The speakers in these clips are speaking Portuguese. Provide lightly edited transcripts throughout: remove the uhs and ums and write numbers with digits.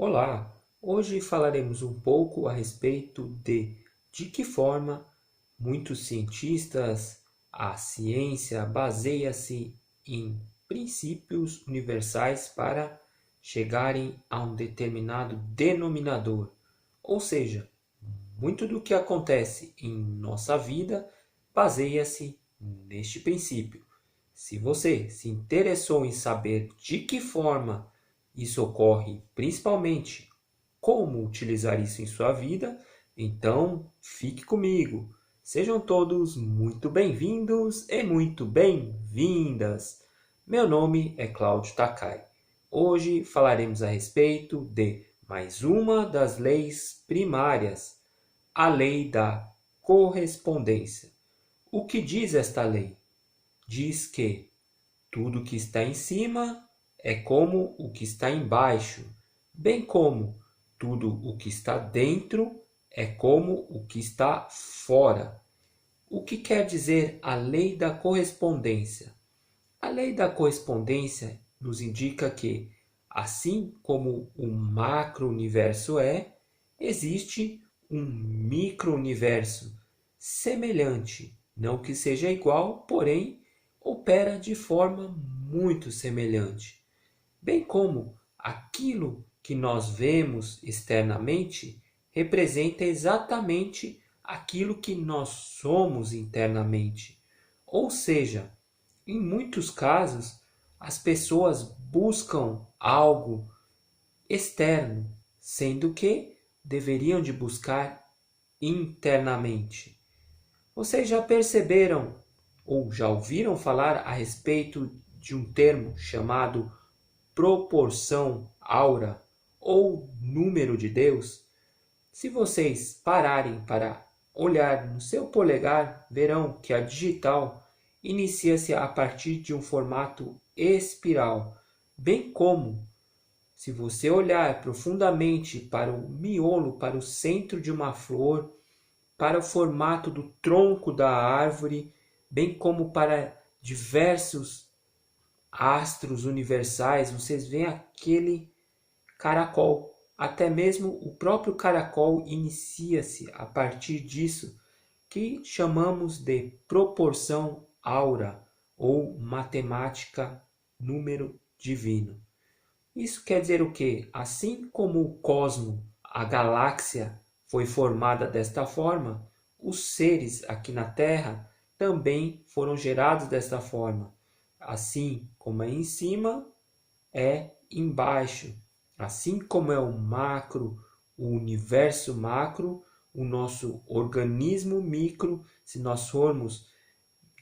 Olá, hoje falaremos um pouco a respeito de que forma muitos cientistas, a ciência baseia-se em princípios universais para chegarem a um determinado denominador. Ou seja, muito do que acontece em nossa vida baseia-se neste princípio. Se você se interessou em saber de que forma isso ocorre, principalmente como utilizar isso em sua vida, então fique comigo. Sejam todos muito bem-vindos e muito bem-vindas. Meu nome é Cláudio Takai. Hoje falaremos a respeito de mais uma das leis primárias, a lei da correspondência. O que diz esta lei? Diz que tudo que está em cima é como o que está embaixo, bem como tudo o que está dentro é como o que está fora. O que quer dizer a lei da correspondência? A lei da correspondência nos indica que, assim como o macro-universo existe um micro-universo semelhante, não que seja igual, porém opera de forma muito semelhante. Bem como aquilo que nós vemos externamente representa exatamente aquilo que nós somos internamente. Ou seja, em muitos casos, as pessoas buscam algo externo, sendo que deveriam de buscar internamente. Vocês já perceberam ou já ouviram falar a respeito de um termo chamado proporção áurea ou número de Deus? Se vocês pararem para olhar no seu polegar, verão que a digital inicia-se a partir de um formato espiral, bem como, se você olhar profundamente para o miolo, para o centro de uma flor, para o formato do tronco da árvore, bem como para diversos astros universais, vocês veem aquele caracol. Até mesmo o próprio caracol inicia-se a partir disso, que chamamos de proporção áurea ou matemática número divino. Isso quer dizer o quê? Assim como o cosmo, a galáxia, foi formada desta forma, os seres aqui na Terra também foram gerados desta forma. Assim como é em cima, é embaixo. Assim como é o macro, o universo macro, o nosso organismo micro, se nós formos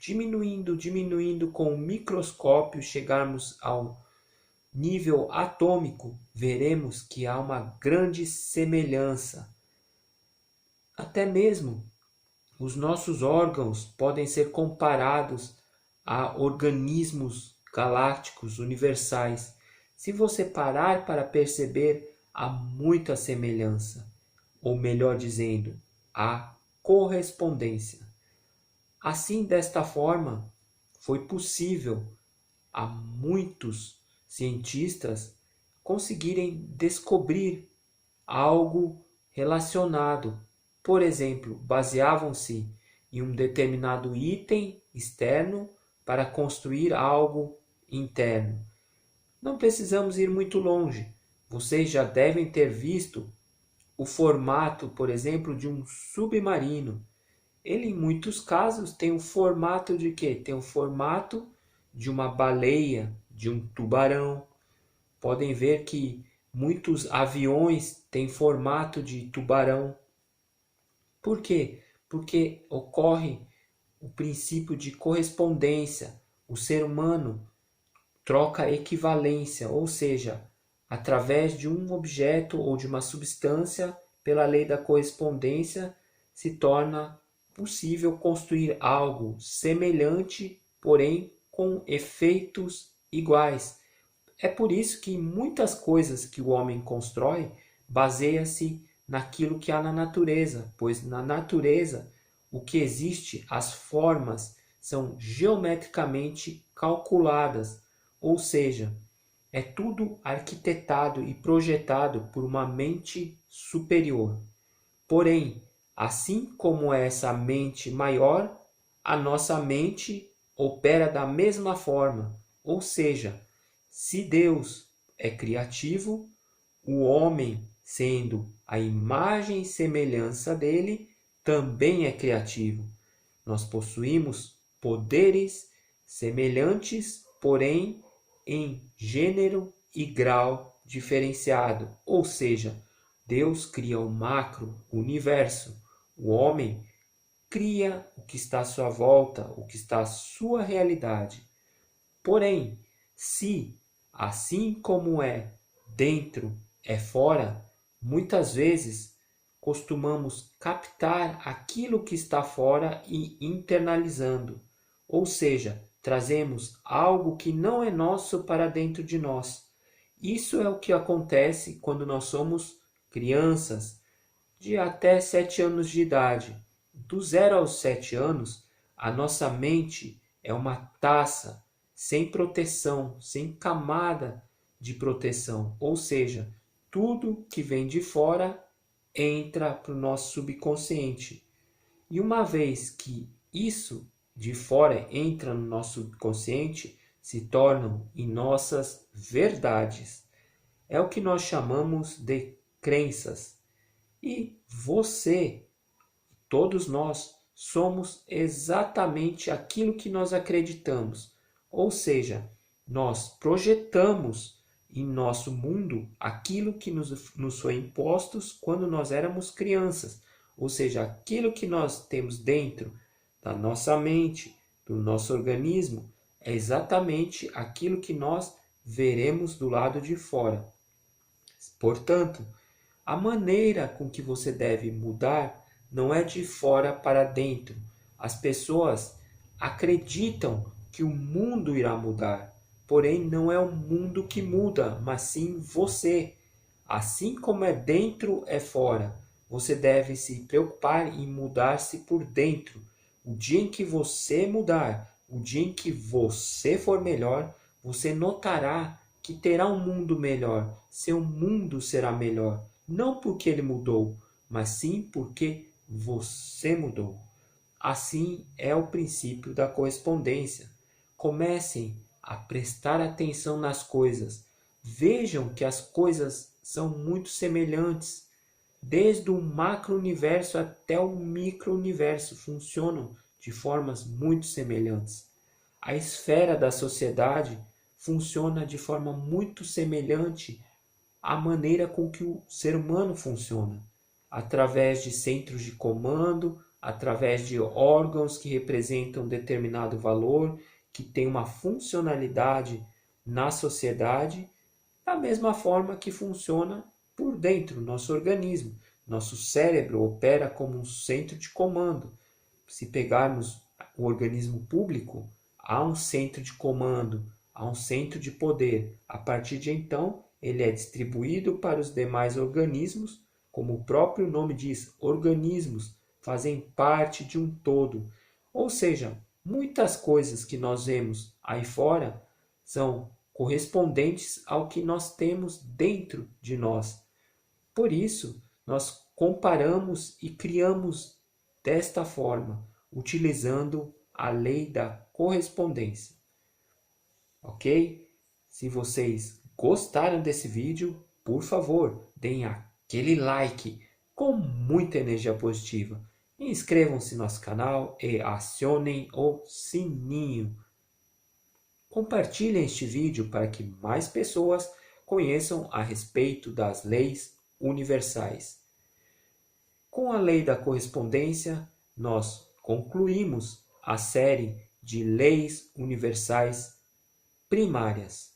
diminuindo com o microscópio, chegarmos ao nível atômico, veremos que há uma grande semelhança. Até mesmo os nossos órgãos podem ser comparados a organismos galácticos universais. Se você parar para perceber, há muita semelhança, ou melhor dizendo, há correspondência. Assim, desta forma, foi possível a muitos cientistas conseguirem descobrir algo relacionado. Por exemplo, baseavam-se em um determinado item externo para construir algo interno. Não precisamos ir muito longe. Vocês já devem ter visto o formato, por exemplo, de um submarino. Ele, em muitos casos, tem o formato de quê? Tem o formato de uma baleia, de um tubarão. Podem ver que muitos aviões têm formato de tubarão. Por quê? Porque ocorre o princípio de correspondência. O ser humano troca equivalência, ou seja, através de um objeto ou de uma substância, pela lei da correspondência, se torna possível construir algo semelhante, porém com efeitos iguais. É por isso que muitas coisas que o homem constrói baseia-se naquilo que há na natureza, pois na natureza o que existe, as formas são geometricamente calculadas, ou seja, É tudo arquitetado e projetado por uma mente superior. Porém, assim como é essa mente maior, a nossa mente opera da mesma forma. Ou seja, se Deus é criativo, o homem, sendo a imagem e semelhança dele, também é criativo. Nós possuímos poderes semelhantes, porém em gênero e grau diferenciado. Ou seja, Deus cria o macro, o universo. O homem cria o que está à sua volta, o que está à sua realidade. Porém, se assim como é dentro é fora, muitas vezes costumamos captar aquilo que está fora e internalizando, ou seja, trazemos algo que não é nosso para dentro de nós. Isso é o que acontece quando nós somos crianças de até 7 anos de idade. Do 0 aos 7 anos, a nossa mente é uma taça sem proteção, sem camada de proteção. Ou seja, tudo que vem de fora entra para o nosso subconsciente. E uma vez que isso de fora entra no nosso subconsciente, se tornam em nossas verdades. É o que nós chamamos de crenças. E você, todos nós, somos exatamente aquilo que nós acreditamos. Ou seja, nós projetamos em nosso mundo aquilo que nos foi imposto quando nós éramos crianças. Ou seja, aquilo que nós temos dentro da nossa mente, do nosso organismo, é exatamente aquilo que nós veremos do lado de fora. Portanto, a maneira com que você deve mudar não é de fora para dentro. As pessoas acreditam que o mundo irá mudar, porém não é o mundo que muda, mas sim você. Assim como é dentro, é fora. Você deve se preocupar em mudar-se por dentro. O dia em que você mudar, o dia em que você for melhor, você notará que terá um mundo melhor. Seu mundo será melhor. Não porque ele mudou, mas sim porque você mudou. Assim é o princípio da correspondência. Comecem a prestar atenção nas coisas. Vejam que as coisas são muito semelhantes. Desde o macro-universo até o micro-universo funcionam de formas muito semelhantes. A esfera da sociedade funciona de forma muito semelhante à maneira com que o ser humano funciona, através de centros de comando, através de órgãos que representam determinado valor, que tem uma funcionalidade na sociedade, da mesma forma que funciona por dentro, nosso organismo. Nosso cérebro opera como um centro de comando. Se pegarmos o organismo público, há um centro de comando, há um centro de poder. A partir de então, ele é distribuído para os demais organismos, como o próprio nome diz, organismos fazem parte de um todo. Ou seja, muitas coisas que nós vemos aí fora são correspondentes ao que nós temos dentro de nós. Por isso, nós comparamos e criamos desta forma, utilizando a lei da correspondência. Ok? Se vocês gostaram desse vídeo, por favor, deem aquele like com muita energia positiva. Inscrevam-se no nosso canal e acionem o sininho. Compartilhem este vídeo para que mais pessoas conheçam a respeito das leis universais. Com a lei da correspondência, nós concluímos a série de leis universais primárias.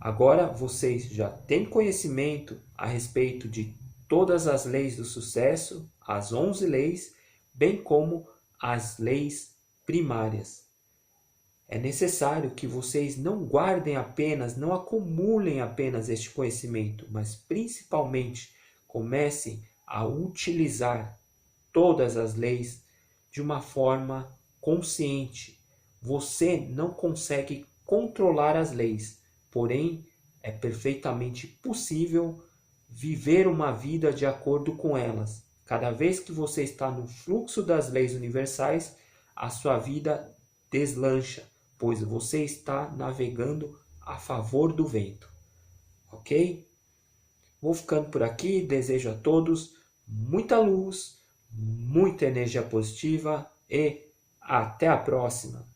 Agora vocês já têm conhecimento a respeito de todas as leis do sucesso, as 11 leis, bem como as leis primárias. É necessário que vocês não guardem apenas, não acumulem apenas este conhecimento, mas principalmente comecem a utilizar todas as leis de uma forma consciente. Você não consegue controlar as leis, porém é perfeitamente possível viver uma vida de acordo com elas. Cada vez que você está no fluxo das leis universais, a sua vida deslancha, pois você está navegando a favor do vento. Ok? Vou ficando por aqui. Desejo a todos muita luz, muita energia positiva e até a próxima.